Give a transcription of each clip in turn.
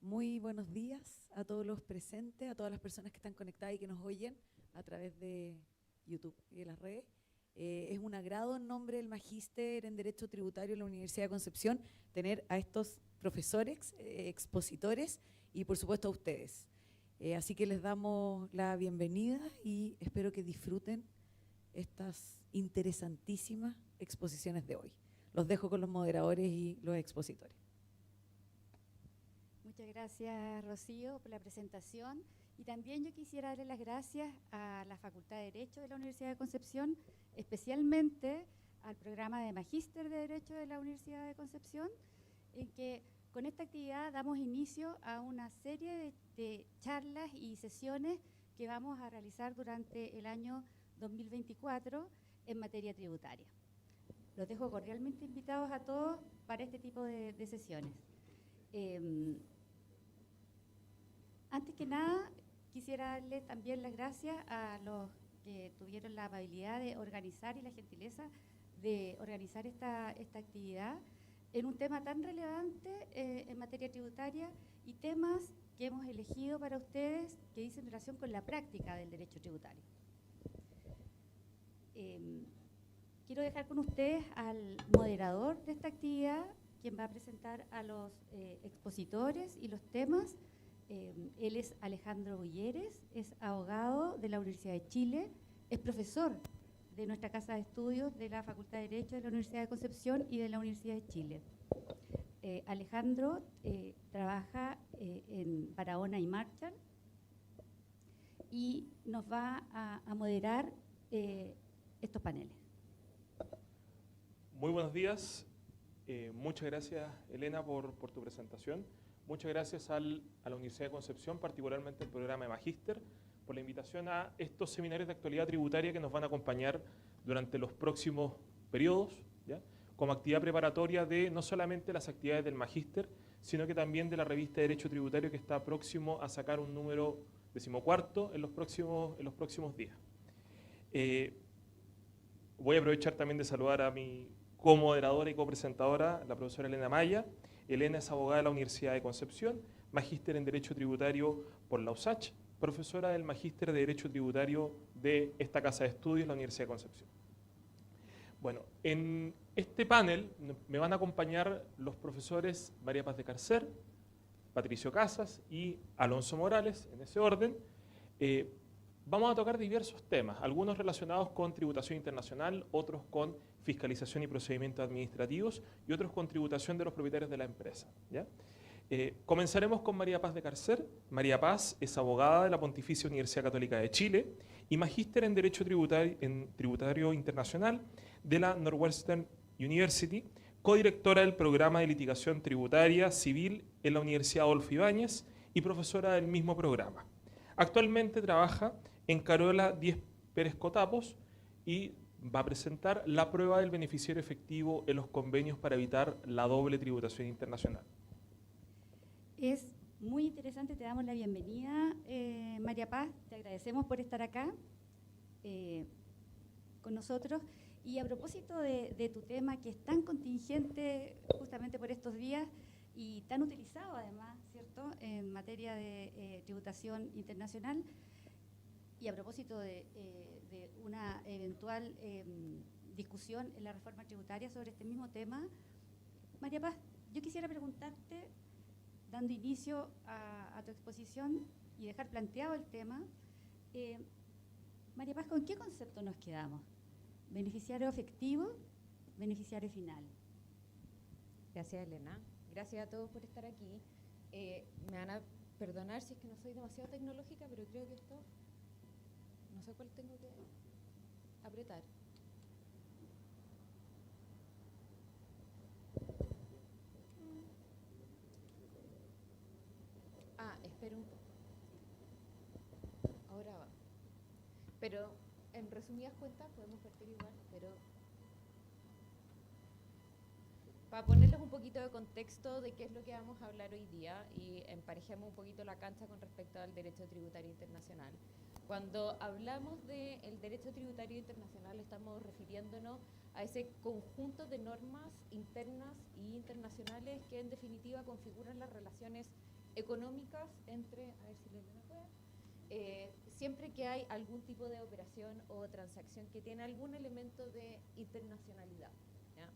Muy buenos días a todos los presentes, a todas las personas que están conectadas y que nos oyen a través de YouTube y de las redes. Es un agrado en nombre del Magíster en Derecho Tributario de la Universidad de Concepción tener a estos profesores, expositores y por supuesto a ustedes. Así que les damos la bienvenida y espero que disfruten estas interesantísimas exposiciones de hoy. Los dejo con los moderadores y los expositores. Muchas gracias, Rocío, por la presentación. Y también yo quisiera darle las gracias a la Facultad de Derecho de la Universidad de Concepción, especialmente al programa de Magíster de Derecho de la Universidad de Concepción, en que con esta actividad damos inicio a una serie de charlas y sesiones que vamos a realizar durante el año 2024 en materia tributaria. Los dejo cordialmente invitados a todos para este tipo de sesiones. Antes que nada, quisiera darles también las gracias a los que tuvieron la amabilidad de organizar y la gentileza de organizar esta actividad en un tema tan relevante en materia tributaria y temas que hemos elegido para ustedes que dicen relación con la práctica del derecho tributario. Quiero dejar con ustedes al moderador de esta actividad, quien va a presentar a los expositores y los temas. Él es Alejandro Bulleres, es abogado de la Universidad de Chile, es profesor de nuestra Casa de Estudios de la Facultad de Derecho de la Universidad de Concepción y de la Universidad de Chile. Alejandro trabaja en Barahona y Marshall y nos va a moderar estos paneles. Muy buenos días. Muchas gracias, Elena, por tu presentación. Muchas gracias a la Universidad de Concepción, particularmente el programa de Magíster, por la invitación a estos seminarios de actualidad tributaria que nos van a acompañar durante los próximos periodos, ¿ya? Como actividad preparatoria de no solamente las actividades del Magíster, sino que también de la revista de Derecho Tributario que está próximo a sacar un número 14 en los próximos días. Voy a aprovechar también de saludar a mi comoderadora y copresentadora, la profesora Elena Maya. Elena es abogada de la Universidad de Concepción, magíster en Derecho Tributario por la USACH, profesora del Magíster de Derecho Tributario de esta Casa de Estudios, la Universidad de Concepción. Bueno, en este panel me van a acompañar los profesores María Paz de Carcer, Patricio Casas y Alonso Morales, en ese orden. Vamos a tocar diversos temas, algunos relacionados con tributación internacional, otros con fiscalización y procedimientos administrativos y otros con tributación de los propietarios de la empresa, ¿ya? Comenzaremos con María Paz de Carcer. María Paz es abogada de la Pontificia Universidad Católica de Chile y magíster en Derecho Tributario Internacional de la Northwestern University, codirectora del programa de litigación tributaria civil en la Universidad Adolfo Ibáñez y profesora del mismo programa. Actualmente trabaja en Carola Díez Pérez Cotapos y va a presentar la prueba del beneficiario efectivo en los convenios para evitar la doble tributación internacional. Es muy interesante, te damos la bienvenida, María Paz, te agradecemos por estar acá con nosotros. Y a propósito de tu tema, que es tan contingente justamente por estos días y tan utilizado además, ¿cierto?, en materia de tributación internacional, y a propósito de una eventual discusión en la reforma tributaria sobre este mismo tema, María Paz, yo quisiera preguntarte, dando inicio a tu exposición y dejar planteado el tema, María Paz, ¿con qué concepto nos quedamos? ¿Beneficiario efectivo, beneficiario final? Gracias, Elena. Gracias a todos por estar aquí. Me van a perdonar si es que no soy demasiado tecnológica, pero creo que esto, no sé cuál tengo que apretar. Espero un poco. Ahora va. Pero en resumidas cuentas podemos partir igual, pero para ponerles un poquito de contexto de qué es lo que vamos a hablar hoy día y emparejemos un poquito la cancha con respecto al derecho tributario internacional. Cuando hablamos del derecho tributario internacional estamos refiriéndonos a ese conjunto de normas internas e internacionales que en definitiva configuran las relaciones económicas entre, a ver si les puede, siempre que hay algún tipo de operación o transacción que tiene algún elemento de internacionalidad, ¿ya?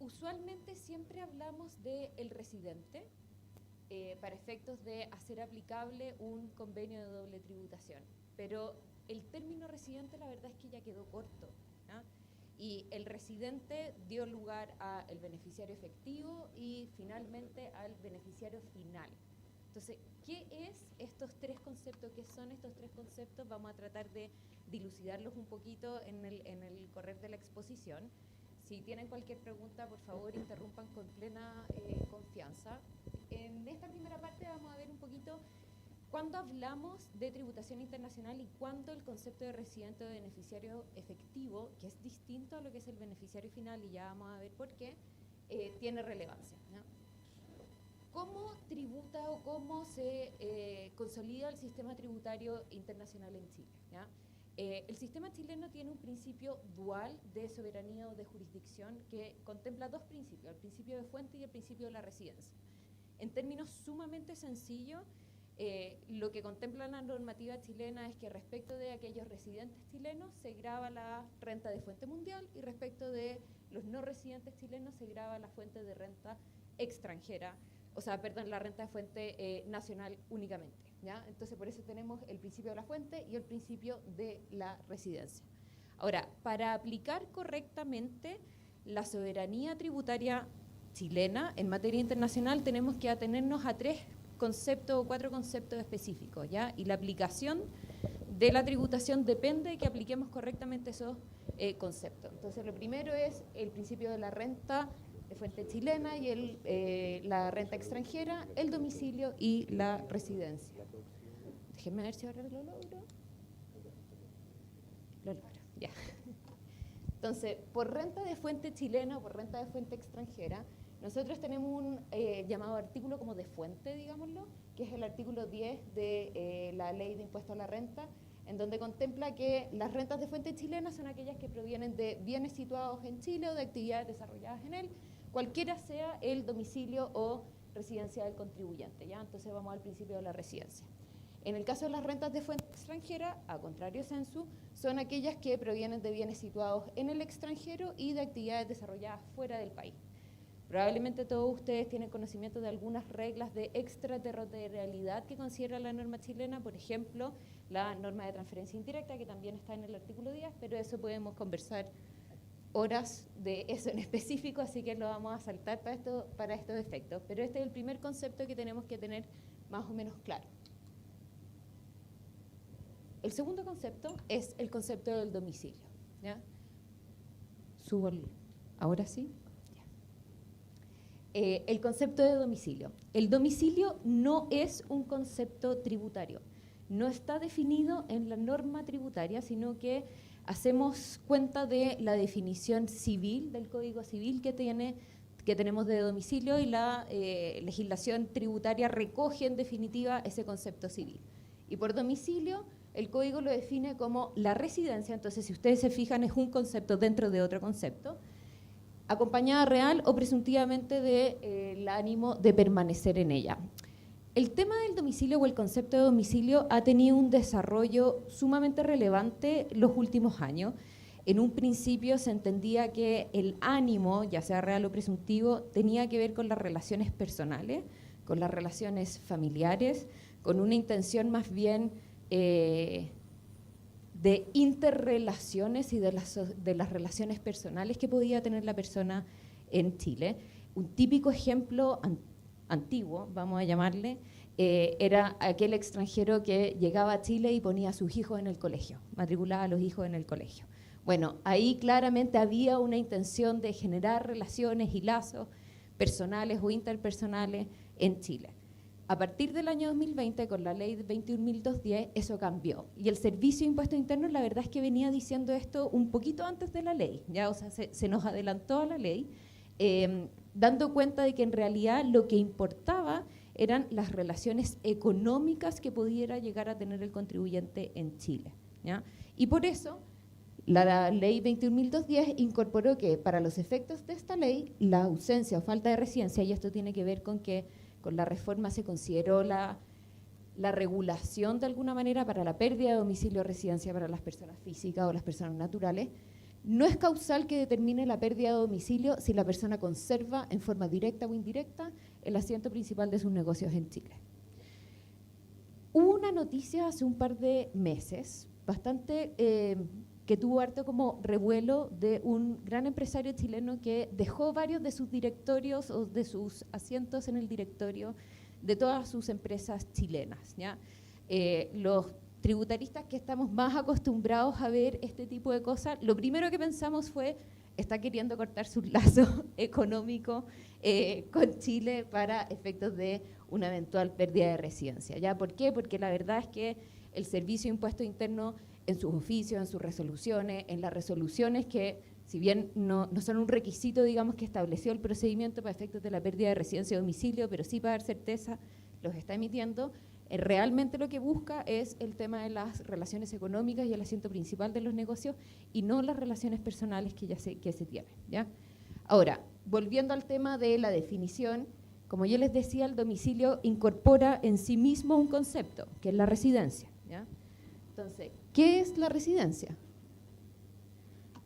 Usualmente siempre hablamos del residente para efectos de hacer aplicable un convenio de doble tributación, pero el término residente la verdad es que ya quedó corto, ¿ya? Y el residente dio lugar al beneficiario efectivo y finalmente al beneficiario final. Entonces, ¿qué es estos tres conceptos? ¿Qué son estos tres conceptos? Vamos a tratar de dilucidarlos un poquito en el correr de la exposición. Si tienen cualquier pregunta, por favor, interrumpan con plena confianza. En esta primera parte vamos a ver un poquito cuándo hablamos de tributación internacional y cuándo el concepto de residente o de beneficiario efectivo, que es distinto a lo que es el beneficiario final, y ya vamos a ver por qué, tiene relevancia, ¿no? ¿Cómo tributa o cómo se consolida el sistema tributario internacional en Chile, ¿ya? El sistema chileno tiene un principio dual de soberanía o de jurisdicción que contempla dos principios, el principio de fuente y el principio de la residencia. En términos sumamente sencillos, lo que contempla la normativa chilena es que respecto de aquellos residentes chilenos se grava la renta de fuente mundial y respecto de los no residentes chilenos se grava la fuente de renta extranjera, o sea, perdón, la renta de fuente nacional únicamente, ¿ya? Entonces, por eso tenemos el principio de la fuente y el principio de la residencia. Ahora, para aplicar correctamente la soberanía tributaria chilena en materia internacional, tenemos que atenernos a tres conceptos o cuatro conceptos específicos, ¿ya? Y la aplicación de la tributación depende de que apliquemos correctamente esos conceptos. Entonces, lo primero es el principio de la renta de fuente chilena y la renta extranjera, el domicilio y la residencia. Déjenme ver si ahora lo logro. Lo logro, ya. Entonces, por renta de fuente chilena o por renta de fuente extranjera, nosotros tenemos un llamado artículo como de fuente, digámoslo, que es el artículo 10 de la Ley de Impuesto a la Renta, en donde contempla que las rentas de fuente chilena son aquellas que provienen de bienes situados en Chile o de actividades desarrolladas en él, cualquiera sea el domicilio o residencia del contribuyente, ¿ya? Entonces vamos al principio de la residencia. En el caso de las rentas de fuente extranjera, a contrario censu, son aquellas que provienen de bienes situados en el extranjero y de actividades desarrolladas fuera del país. Probablemente todos ustedes tienen conocimiento de algunas reglas de extraterritorialidad que considera la norma chilena, por ejemplo, la norma de transferencia indirecta, que también está en el artículo 10, pero eso podemos conversar horas de eso en específico, así que lo vamos a saltar para estos efectos. Pero este es el primer concepto que tenemos que tener más o menos claro. El segundo concepto es el concepto del domicilio, ¿ya? Subo ahora sí. El concepto de domicilio. El domicilio no es un concepto tributario, no está definido en la norma tributaria, sino que hacemos cuenta de la definición civil del Código Civil que tenemos de domicilio, y la legislación tributaria recoge en definitiva ese concepto civil. Y por domicilio, el Código lo define como la residencia, entonces si ustedes se fijan es un concepto dentro de otro concepto, acompañada real o presuntivamente del ánimo de permanecer en ella. El tema del domicilio o el concepto de domicilio ha tenido un desarrollo sumamente relevante los últimos años. En un principio se entendía que el ánimo, ya sea real o presuntivo, tenía que ver con las relaciones personales, con las relaciones familiares, con una intención más bien de interrelaciones y de las relaciones personales que podía tener la persona en Chile. Un típico ejemplo antiguo, vamos a llamarle, era aquel extranjero que llegaba a Chile y ponía a sus hijos en el colegio, matriculaba a los hijos en el colegio. Bueno, ahí claramente había una intención de generar relaciones y lazos personales o interpersonales en Chile. A partir del año 2020, con la ley 21.210, eso cambió. Y el Servicio de Impuestos Internos, la verdad es que venía diciendo esto un poquito antes de la ley, ¿ya? O sea, se nos adelantó a la ley, dando cuenta de que en realidad lo que importaba eran las relaciones económicas que pudiera llegar a tener el contribuyente en Chile, ¿ya? Y por eso la ley 21.210 incorporó que para los efectos de esta ley, la ausencia o falta de residencia, y esto tiene que ver con que Con la reforma se consideró la regulación de alguna manera para la pérdida de domicilio o residencia para las personas físicas o las personas naturales. No es causal que determine la pérdida de domicilio si la persona conserva en forma directa o indirecta el asiento principal de sus negocios en Chile. Hubo una noticia hace un par de meses, bastante que tuvo harto como revuelo, de un gran empresario chileno que dejó varios de sus directorios o de sus asientos en el directorio de todas sus empresas chilenas, ¿ya? Los tributaristas que estamos más acostumbrados a ver este tipo de cosas, lo primero que pensamos fue, está queriendo cortar sus lazos económicos con Chile para efectos de una eventual pérdida de residencia, ¿ya? ¿Por qué? Porque la verdad es que el Servicio de Impuesto Interno, en sus oficios, en sus resoluciones, en las resoluciones que, si bien no son un requisito, digamos, que estableció el procedimiento para efectos de la pérdida de residencia o domicilio, pero sí para dar certeza, los está emitiendo, realmente lo que busca es el tema de las relaciones económicas y el asiento principal de los negocios y no las relaciones personales que se tienen, ¿ya? Ahora, volviendo al tema de la definición, como yo les decía, el domicilio incorpora en sí mismo un concepto, que es la residencia, ¿ya? Entonces, ¿qué es la residencia?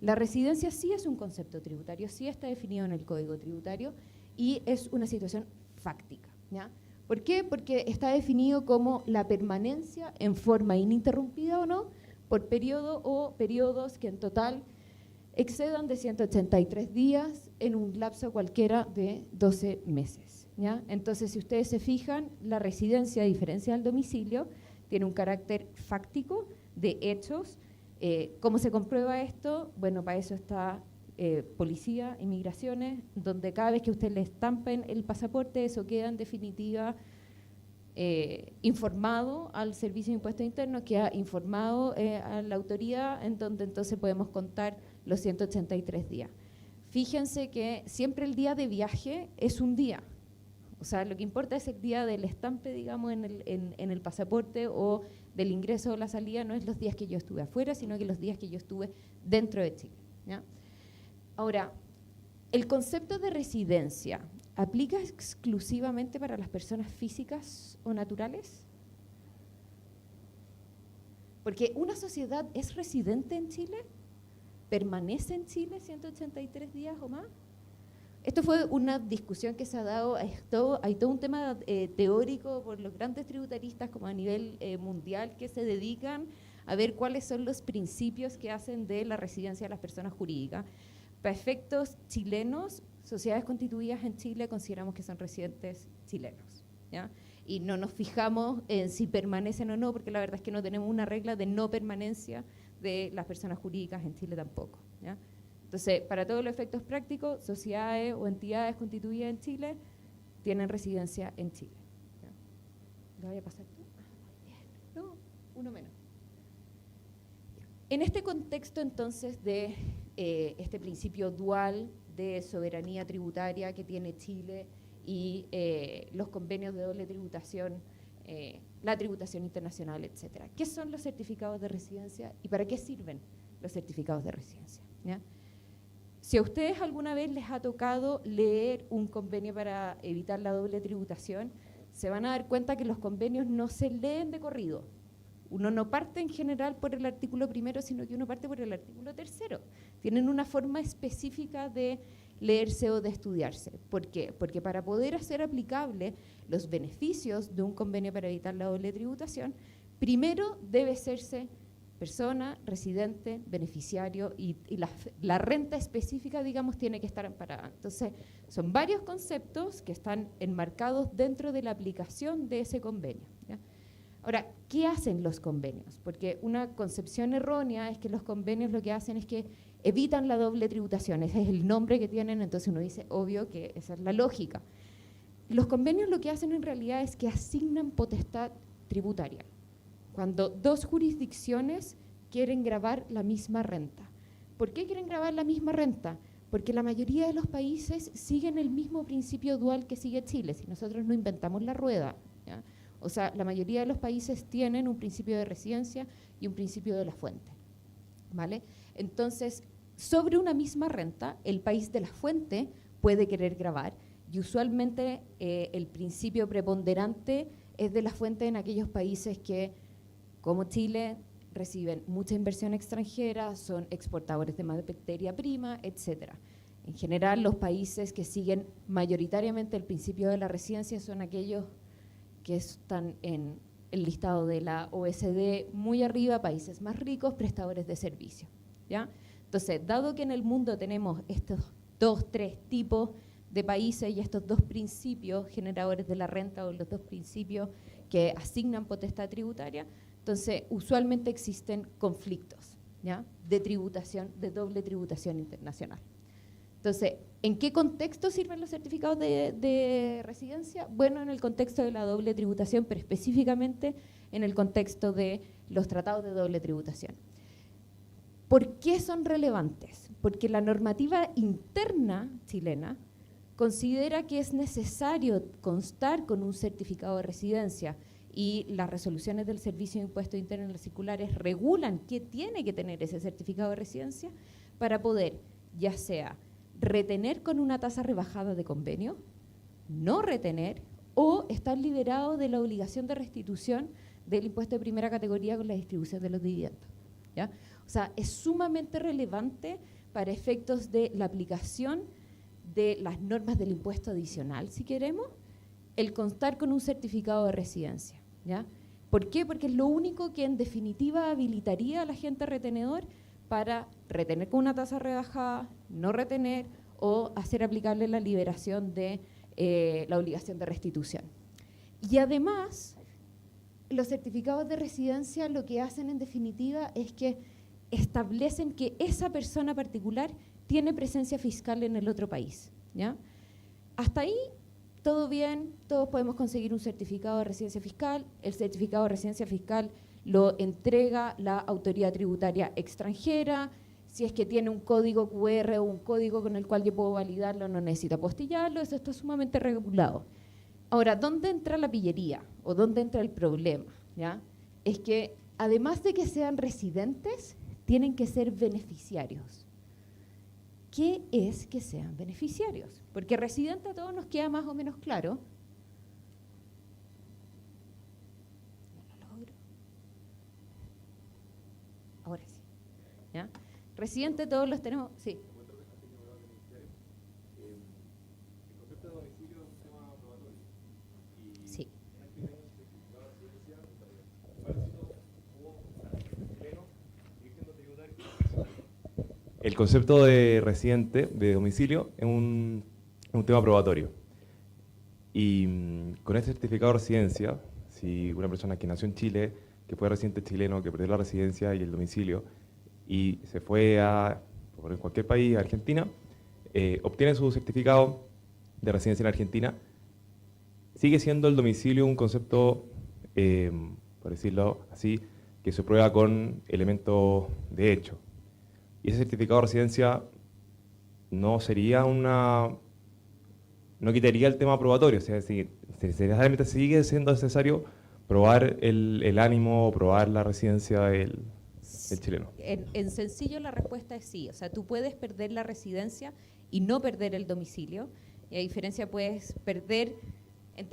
La residencia sí es un concepto tributario, sí está definido en el Código Tributario y es una situación fáctica, ¿ya? ¿Por qué? Porque está definido como la permanencia en forma ininterrumpida o no por periodo o periodos que en total excedan de 183 días en un lapso cualquiera de 12 meses, ¿ya? Entonces, si ustedes se fijan, la residencia, a diferencia del domicilio, tiene un carácter fáctico de hechos. ¿Cómo se comprueba esto? Bueno, para eso está policía, inmigraciones, donde cada vez que usted le estampen el pasaporte, eso queda en definitiva informado al Servicio de Impuesto Interno, queda informado a la autoridad, en donde entonces podemos contar los 183 días. Fíjense que siempre el día de viaje es un día. O sea, lo que importa es el día del estampe, digamos, en el pasaporte o del ingreso o la salida, no es los días que yo estuve afuera, sino que los días que yo estuve dentro de Chile, ¿ya? Ahora, el concepto de residencia, ¿aplica exclusivamente para las personas físicas o naturales? Porque una sociedad es residente en Chile, permanece en Chile 183 días o más. Esto fue una discusión que se ha dado, hay todo un tema teórico por los grandes tributaristas como a nivel mundial que se dedican a ver cuáles son los principios que hacen de la residencia de las personas jurídicas. Para efectos chilenos, sociedades constituidas en Chile consideramos que son residentes chilenos, ¿ya? Y no nos fijamos en si permanecen o no, porque la verdad es que no tenemos una regla de no permanencia de las personas jurídicas en Chile tampoco, ¿ya? Entonces, para todos los efectos prácticos, sociedades o entidades constituidas en Chile tienen residencia en Chile, ¿ya? ¿Lo voy a pasar tú? Bien. No, uno menos. En este contexto, entonces, de este principio dual de soberanía tributaria que tiene Chile y los convenios de doble tributación, la tributación internacional, etcétera. ¿Qué son los certificados de residencia y para qué sirven los certificados de residencia, ¿ya? Si a ustedes alguna vez les ha tocado leer un convenio para evitar la doble tributación, se van a dar cuenta que los convenios no se leen de corrido. Uno no parte en general por el artículo primero, sino que uno parte por el artículo tercero. Tienen una forma específica de leerse o de estudiarse. ¿Por qué? Porque para poder hacer aplicable los beneficios de un convenio para evitar la doble tributación, primero debe serse persona, residente, beneficiario y la renta específica, digamos, tiene que estar amparada. Entonces, son varios conceptos que están enmarcados dentro de la aplicación de ese convenio, ¿ya? Ahora, ¿qué hacen los convenios? Porque una concepción errónea es que los convenios lo que hacen es que evitan la doble tributación. Ese es el nombre que tienen, entonces uno dice, obvio que esa es la lógica. Los convenios lo que hacen en realidad es que asignan potestad tributaria. Cuando dos jurisdicciones quieren gravar la misma renta. ¿Por qué quieren gravar la misma renta? Porque la mayoría de los países siguen el mismo principio dual que sigue Chile, si nosotros no inventamos la rueda, ¿ya? O sea, la mayoría de los países tienen un principio de residencia y un principio de la fuente, ¿vale? Entonces, sobre una misma renta, el país de la fuente puede querer gravar y usualmente el principio preponderante es de la fuente en aquellos países que, como Chile, reciben mucha inversión extranjera, son exportadores de materia prima, etc. En general, los países que siguen mayoritariamente el principio de la residencia son aquellos que están en el listado de la OECD muy arriba, países más ricos, prestadores de servicios, ¿ya? Entonces, dado que en el mundo tenemos estos 3 tipos de países y estos 2 principios generadores de la renta o los 2 principios que asignan potestad tributaria, entonces usualmente existen conflictos, ¿ya?, de tributación, de doble tributación internacional. Entonces, ¿en qué contexto sirven los certificados de residencia? Bueno, en el contexto de la doble tributación, pero específicamente en el contexto de los tratados de doble tributación. ¿Por qué son relevantes? Porque la normativa interna chilena considera que es necesario constar con un certificado de residencia y las resoluciones del Servicio de Impuestos Internos en las circulares regulan qué tiene que tener ese certificado de residencia para poder, ya sea retener con una tasa rebajada de convenio, no retener o estar liberado de la obligación de restitución del impuesto de primera categoría con la distribución de los dividendos, ¿ya? O sea, es sumamente relevante para efectos de la aplicación de las normas del impuesto adicional, si queremos, el constar con un certificado de residencia, ¿ya? ¿Por qué? Porque es lo único que en definitiva habilitaría al agente retenedor para retener con una tasa rebajada, no retener o hacer aplicable la liberación de la obligación de restitución. Y además, los certificados de residencia lo que hacen en definitiva es que establecen que esa persona particular tiene presencia fiscal en el otro país, ¿ya? Hasta ahí, todo bien, todos podemos conseguir un certificado de residencia fiscal. El certificado de residencia fiscal lo entrega la autoridad tributaria extranjera. Si es que tiene un código QR o un código con el cual yo puedo validarlo, no necesito apostillarlo, eso está sumamente regulado. Ahora, ¿dónde entra la pillería o dónde entra el problema? ¿Ya? Es que además de que sean residentes, tienen que ser beneficiarios. ¿Qué es que sean beneficiarios? Porque residente a todos nos queda más o menos claro. No lo logro. Ahora sí, ¿ya? Residente todos los tenemos, sí. Sí. El concepto de residente, de domicilio, es un tema probatorio. Y con este certificado de residencia, si una persona que nació en Chile, que fue residente chileno, que perdió la residencia y el domicilio, y se fue a cualquier país, a Argentina, obtiene su certificado de residencia en Argentina, sigue siendo el domicilio un concepto, por decirlo así, que se prueba con elementos de hecho. Y ese certificado de residencia no sería no quitaría el tema probatorio, o sea, si necesariamente sigue siendo necesario probar el ánimo, probar la residencia del chileno. En sencillo la respuesta es sí, o sea, tú puedes perder la residencia y no perder el domicilio, y a diferencia puedes perder,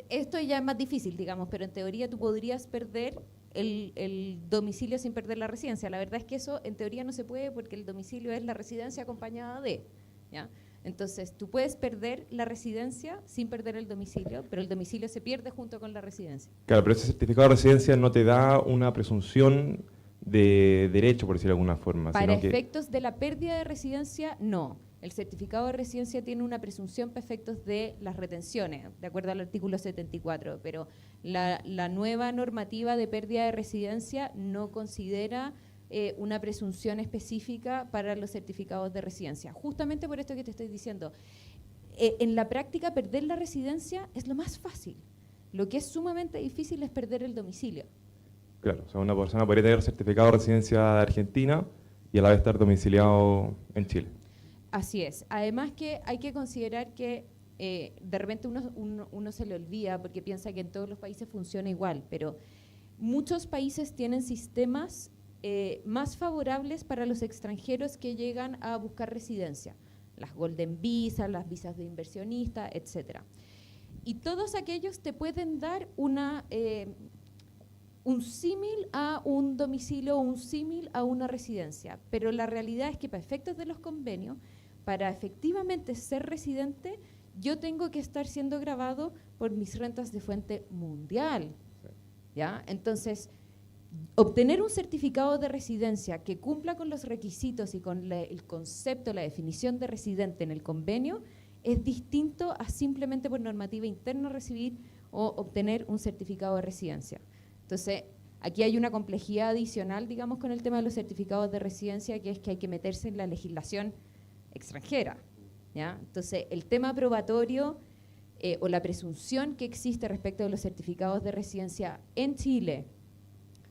esto ya es más difícil, digamos, pero en teoría tú podrías perder el domicilio sin perder la residencia. La verdad es que eso en teoría no se puede porque el domicilio es la residencia acompañada de, ¿ya? Entonces, tú puedes perder la residencia sin perder el domicilio, pero el domicilio se pierde junto con la residencia. Claro, pero ese certificado de residencia no te da una presunción de derecho, por decirlo de alguna forma. Para sino efectos de la pérdida de residencia, no. El certificado de residencia tiene una presunción para efectos de las retenciones, de acuerdo al artículo 74, pero la nueva normativa de pérdida de residencia no considera una presunción específica para los certificados de residencia. Justamente por esto que te estoy diciendo, en la práctica perder la residencia es lo más fácil. Lo que es sumamente difícil es perder el domicilio. Claro, o sea, una persona podría tener certificado de residencia de Argentina y a la vez estar domiciliado en Chile. Así es. Además que hay que considerar que de repente uno se le olvida porque piensa que en todos los países funciona igual, pero muchos países tienen sistemas más favorables para los extranjeros que llegan a buscar residencia. las Golden Visas, las visas de inversionista, etc. Y todos aquellos te pueden dar un símil a un domicilio o un símil a una residencia, pero la realidad es que para efectos de los convenios, para efectivamente ser residente, yo tengo que estar siendo grabado por mis rentas de fuente mundial. ¿Ya? Entonces, obtener un certificado de residencia que cumpla con los requisitos y con el concepto, la definición de residente en el convenio, es distinto a simplemente por normativa interna recibir o obtener un certificado de residencia. Entonces, aquí hay una complejidad adicional, digamos, con el tema de los certificados de residencia, que es que hay que meterse en la legislación extranjera, ¿ya? Entonces, el tema probatorio o la presunción que existe respecto de los certificados de residencia en Chile,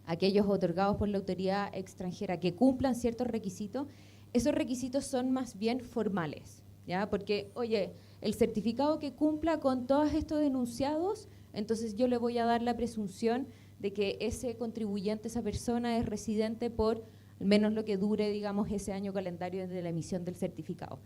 aquellos otorgados por la autoridad extranjera que cumplan ciertos requisitos, esos requisitos son más bien formales, ¿ya? Porque, oye, el certificado que cumpla con todos estos enunciados, entonces yo le voy a dar la presunción de que ese contribuyente, esa persona es residente por al menos lo que dure, digamos, ese año calendario desde la emisión del certificado.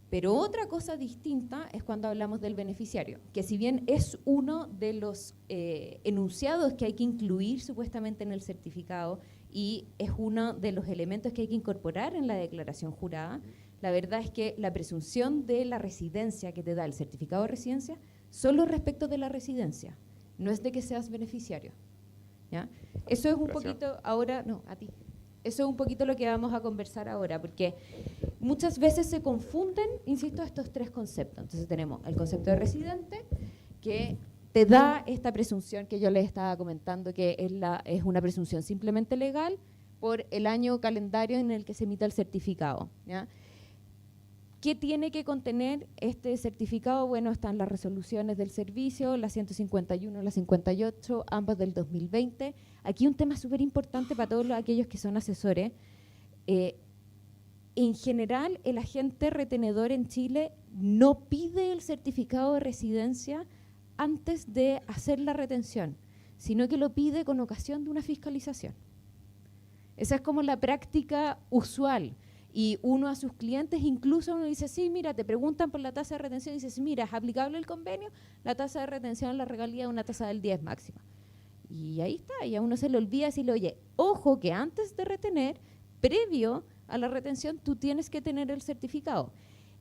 Pero otra cosa distinta es cuando hablamos del beneficiario, que si bien es uno de los enunciados que hay que incluir supuestamente en el certificado y es uno de los elementos que hay que incorporar en la declaración jurada, la verdad es que la presunción de la residencia que te da el certificado de residencia solo respecto de la residencia, no es de que seas beneficiario, ¿ya? Eso es un poquito, ahora, no, a ti. Eso es un poquito lo que vamos a conversar ahora, porque muchas veces se confunden, insisto, estos tres conceptos. Entonces tenemos el concepto de residente, que te da esta presunción que yo les estaba comentando, que es una presunción simplemente legal por el año calendario en el que se emita el certificado, ¿ya? ¿Qué tiene que contener este certificado? Bueno, están las resoluciones del servicio, la 151, la 58, ambas del 2020. Aquí un tema súper importante para todos aquellos que son asesores. En general, el agente retenedor en Chile no pide el certificado de residencia antes de hacer la retención, sino que lo pide con ocasión de una fiscalización. Esa es como la práctica usual. Y uno a sus clientes, incluso uno dice, sí, mira, te preguntan por la tasa de retención y dices, mira, ¿es aplicable el convenio? La tasa de retención, la regalía es una tasa del 10 máxima. Y ahí está, y a uno se le olvida decirle, oye, ojo que antes de retener, previo a la retención, tú tienes que tener el certificado.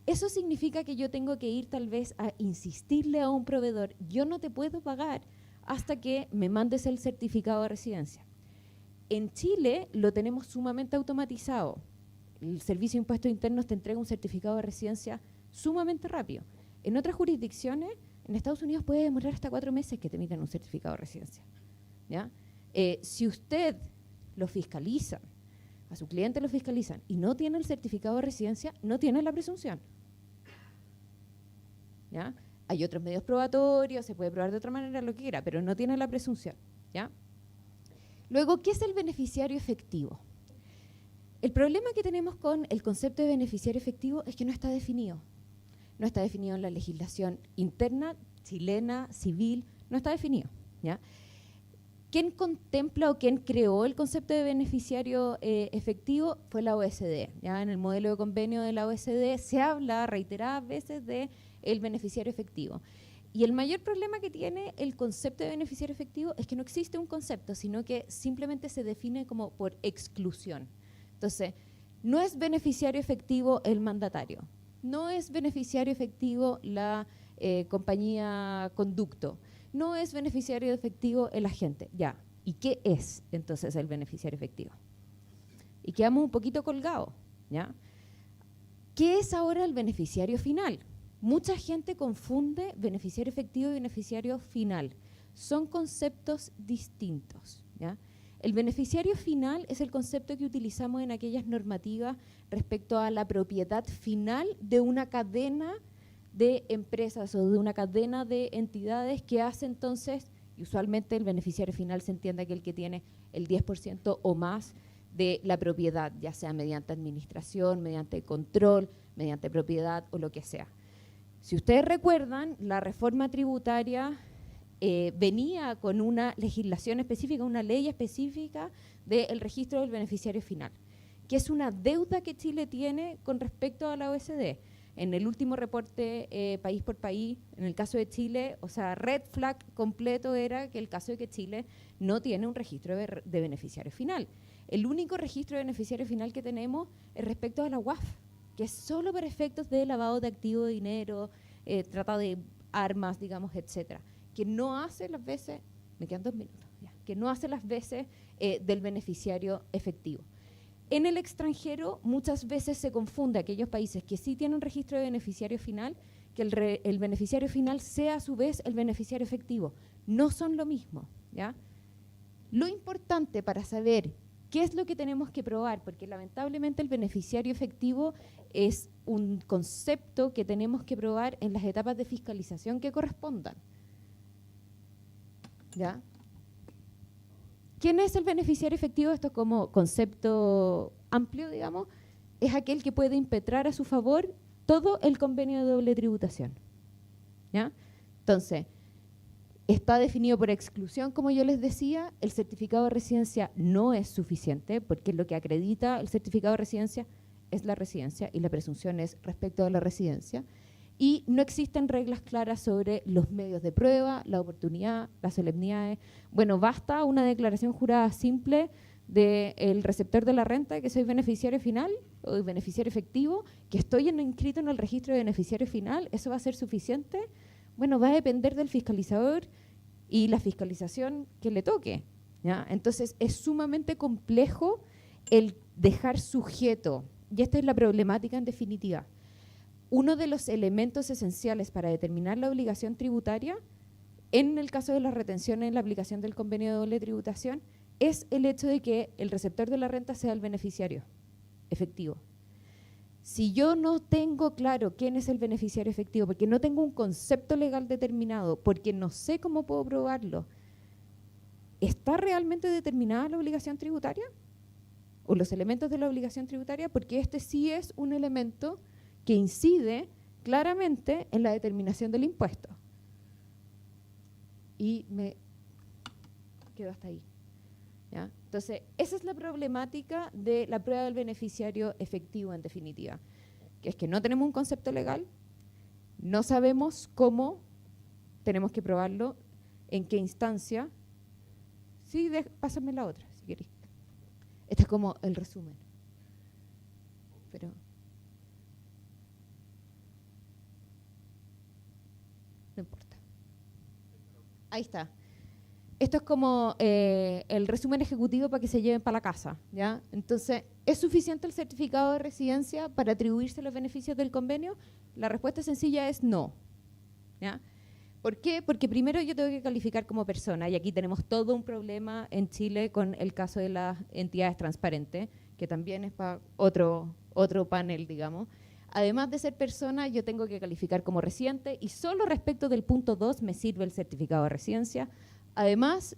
Eso significa que yo tengo que ir tal vez a insistirle a un proveedor, yo no te puedo pagar hasta que me mandes el certificado de residencia. En Chile lo tenemos sumamente automatizado. El Servicio de Impuestos Internos te entrega un certificado de residencia sumamente rápido. En otras jurisdicciones, en Estados Unidos puede demorar hasta 4 meses que te emitan un certificado de residencia, ¿ya? Si usted lo fiscaliza, a su cliente lo fiscalizan y no tiene el certificado de residencia, no tiene la presunción, ¿ya? Hay otros medios probatorios, se puede probar de otra manera, lo que quiera, pero no tiene la presunción, ¿ya? Luego, ¿qué es el beneficiario efectivo? El problema que tenemos con el concepto de beneficiario efectivo es que no está definido. No está definido en la legislación interna, chilena, civil, no está definido, ¿ya? ¿Quién contempla o quién creó el concepto de beneficiario efectivo? Fue la OSD. ¿Ya? En el modelo de convenio de la OSD se habla reiteradas veces de el beneficiario efectivo. Y el mayor problema que tiene el concepto de beneficiario efectivo es que no existe un concepto, sino que simplemente se define como por exclusión. Entonces, no es beneficiario efectivo el mandatario, no es beneficiario efectivo la compañía conducto, no es beneficiario efectivo el agente. Ya, ¿y qué es entonces el beneficiario efectivo? Y quedamos un poquito colgados, ¿ya? ¿Qué es ahora el beneficiario final? Mucha gente confunde beneficiario efectivo y beneficiario final. Son conceptos distintos, ¿ya? El beneficiario final es el concepto que utilizamos en aquellas normativas respecto a la propiedad final de una cadena de empresas o de una cadena de entidades que hace entonces, y usualmente el beneficiario final se entiende aquel que tiene el 10% o más de la propiedad, ya sea mediante administración, mediante control, mediante propiedad o lo que sea. Si ustedes recuerdan, la reforma tributaria venía con una legislación específica, una ley específica del registro del beneficiario final, que es una deuda que Chile tiene con respecto a la OSD. En el último reporte país por país, en el caso de Chile, o sea, red flag completo era que el caso de que Chile no tiene un registro de beneficiario final. El único registro de beneficiario final que tenemos es respecto a la UAF, que es solo para efectos de lavado de activo de dinero, trata de armas, digamos, etcétera, que no hace las veces, me quedan 2 minutos, ya, que no hace las veces del beneficiario efectivo. En el extranjero muchas veces se confunde aquellos países que sí tienen registro de beneficiario final, que el beneficiario final sea a su vez el beneficiario efectivo. No son lo mismo, ¿ya? Lo importante para saber qué es lo que tenemos que probar, porque lamentablemente el beneficiario efectivo es un concepto que tenemos que probar en las etapas de fiscalización que correspondan, ¿ya? ¿Quién es el beneficiario efectivo? Esto como concepto amplio, digamos, es aquel que puede impetrar a su favor todo el convenio de doble tributación, ¿ya? Entonces, está definido por exclusión, como yo les decía, el certificado de residencia no es suficiente, porque lo que acredita el certificado de residencia es la residencia y la presunción es respecto a la residencia. Y no existen reglas claras sobre los medios de prueba, la oportunidad, las solemnidades. Bueno, basta una declaración jurada simple del receptor de la renta, que soy beneficiario final o beneficiario efectivo, que estoy inscrito en el registro de beneficiario final, ¿eso va a ser suficiente? Bueno, va a depender del fiscalizador y la fiscalización que le toque, ¿ya? Entonces, es sumamente complejo el dejar sujeto, y esta es la problemática en definitiva. Uno de los elementos esenciales para determinar la obligación tributaria, en el caso de las retenciones en la aplicación del convenio de doble tributación, es el hecho de que el receptor de la renta sea el beneficiario efectivo. Si yo no tengo claro quién es el beneficiario efectivo, porque no tengo un concepto legal determinado, porque no sé cómo puedo probarlo, ¿está realmente determinada la obligación tributaria? ¿O los elementos de la obligación tributaria? Porque este sí es un elemento que incide claramente en la determinación del impuesto. Y me quedo hasta ahí, ¿ya? Entonces, esa es la problemática de la prueba del beneficiario efectivo, en definitiva, que es que no tenemos un concepto legal, no sabemos cómo tenemos que probarlo, en qué instancia. Sí, pásame la otra, si queréis. Este es como el resumen. Pero no importa. Ahí está. Esto es como el resumen ejecutivo para que se lleven para la casa, ¿ya? Entonces, ¿es suficiente el certificado de residencia para atribuirse los beneficios del convenio? La respuesta sencilla es no, ¿ya? ¿Por qué? Porque primero yo tengo que calificar como persona, y aquí tenemos todo un problema en Chile con el caso de las entidades transparentes, que también es para otro panel, digamos. Además de ser persona, yo tengo que calificar como residente, y solo respecto del punto 2 me sirve el certificado de residencia. Además,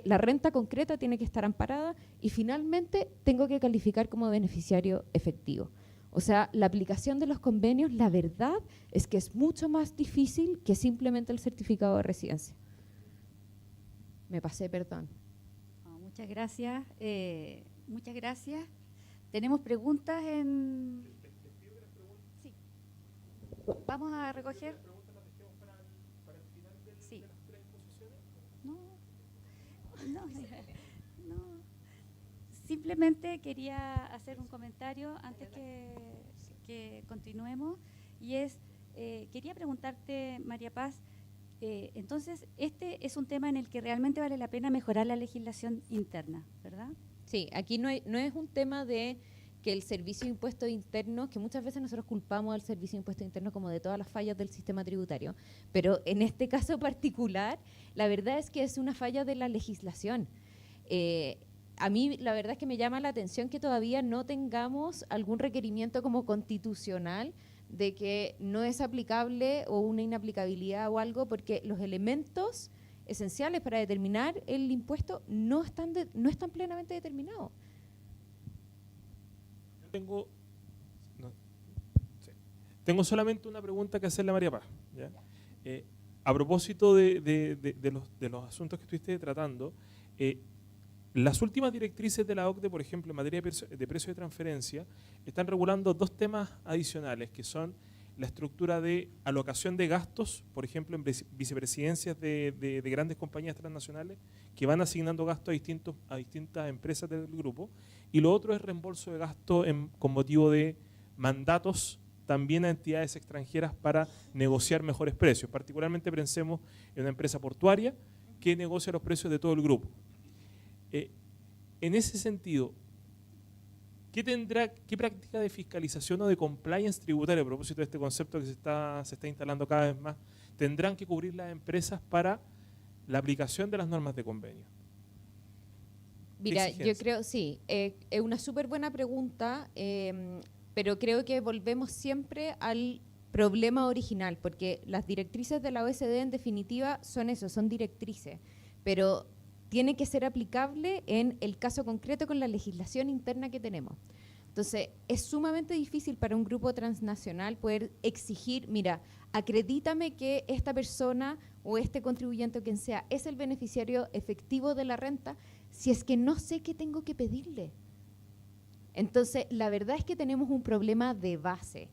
la renta concreta tiene que estar amparada, y finalmente tengo que calificar como beneficiario efectivo. O sea, la aplicación de los convenios, la verdad es que es mucho más difícil que simplemente el certificado de residencia. Me pasé, perdón. Muchas gracias. Muchas gracias. ¿Tenemos preguntas en...? Sí. ¿Vamos a recoger? Sí. No. Simplemente quería hacer un comentario antes que continuemos, y quería preguntarte, María Paz, entonces este es un tema en el que realmente vale la pena mejorar la legislación interna, ¿verdad? Sí, aquí no es un tema de que el Servicio de Impuestos Internos, que muchas veces nosotros culpamos al Servicio de Impuestos Internos como de todas las fallas del sistema tributario, pero en este caso particular, la verdad es que es una falla de la legislación. A mí la verdad es que me llama la atención que todavía no tengamos algún requerimiento como constitucional de que no es aplicable o una inaplicabilidad o algo, porque los elementos esenciales para determinar el impuesto no están plenamente determinados. Tengo solamente una pregunta que hacerle a María Paz, ¿ya? A propósito de los asuntos que estuviste tratando, las últimas directrices de la OCDE, por ejemplo, en materia de precio de transferencia, están regulando 2 temas adicionales, que son la estructura de alocación de gastos, por ejemplo, en vicepresidencias de grandes compañías transnacionales que van asignando gastos a distintas empresas del grupo. Y lo otro es reembolso de gastos con motivo de mandatos también a entidades extranjeras para negociar mejores precios. Particularmente pensemos en una empresa portuaria que negocia los precios de todo el grupo. En ese sentido, ¿qué práctica de fiscalización o de compliance tributaria, a propósito de este concepto que se está instalando cada vez más, tendrán que cubrir las empresas para la aplicación de las normas de convenio? Mira, yo creo, sí, es una súper buena pregunta, pero creo que volvemos siempre al problema original, porque las directrices de la OECD en definitiva son eso, son directrices, pero tiene que ser aplicable en el caso concreto con la legislación interna que tenemos. Entonces, es sumamente difícil para un grupo transnacional poder exigir, mira, acredítame que esta persona o este contribuyente o quien sea es el beneficiario efectivo de la renta, si es que no sé qué tengo que pedirle. Entonces, la verdad es que tenemos un problema de base,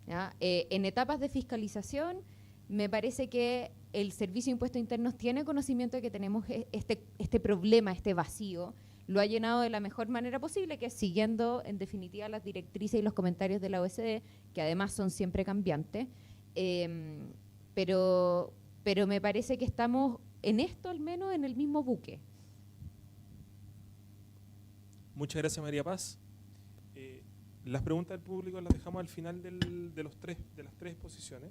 ¿ya? En etapas de fiscalización, me parece que el Servicio de Impuestos Internos tiene conocimiento de que tenemos este problema, este vacío, lo ha llenado de la mejor manera posible, que es siguiendo en definitiva las directrices y los comentarios de la OECD, que además son siempre cambiantes, pero me parece que estamos en esto al menos en el mismo buque. Muchas gracias, María Paz. Las preguntas del público las dejamos al final de las tres exposiciones.